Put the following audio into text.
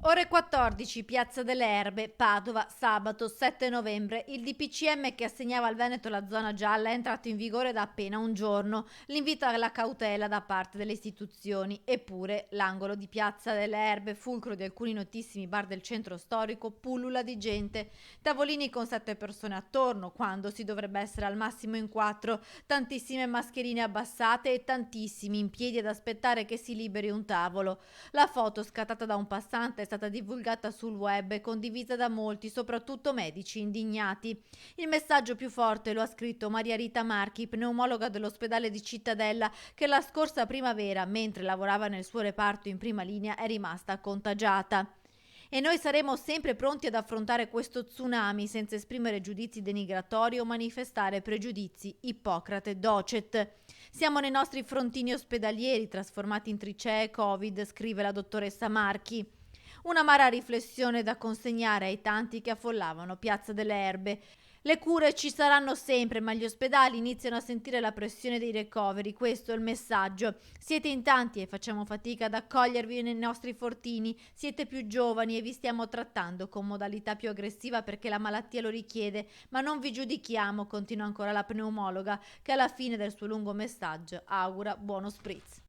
Ore 14, Piazza delle Erbe, Padova, sabato 7 novembre. Il DPCM che assegnava al Veneto la zona gialla è entrato in vigore da appena un giorno. L'invito alla cautela da parte delle istituzioni. Eppure l'angolo di Piazza delle Erbe, fulcro di alcuni notissimi bar del centro storico, pullula di gente. Tavolini con 7 persone attorno, quando si dovrebbe essere al massimo in 4. Tantissime mascherine abbassate e tantissimi in piedi ad aspettare che si liberi un tavolo. La foto, scattata da un passante, è stata divulgata sul web e condivisa da molti, soprattutto medici indignati. Il messaggio più forte lo ha scritto Maria Rita Marchi, pneumologa dell'ospedale di Cittadella, che la scorsa primavera, mentre lavorava nel suo reparto in prima linea, è rimasta contagiata. E noi saremo sempre pronti ad affrontare questo tsunami senza esprimere giudizi denigratori o manifestare pregiudizi. Ippocrate docet. Siamo nei nostri frontini ospedalieri trasformati in trincee Covid, scrive la dottoressa Marchi. Un'amara riflessione da consegnare ai tanti che affollavano Piazza delle Erbe. Le cure ci saranno sempre, ma gli ospedali iniziano a sentire la pressione dei ricoveri. Questo è il messaggio. Siete in tanti e facciamo fatica ad accogliervi nei nostri fortini. Siete più giovani e vi stiamo trattando con modalità più aggressiva perché la malattia lo richiede. Ma non vi giudichiamo, continua ancora la pneumologa, che alla fine del suo lungo messaggio augura buono spritz.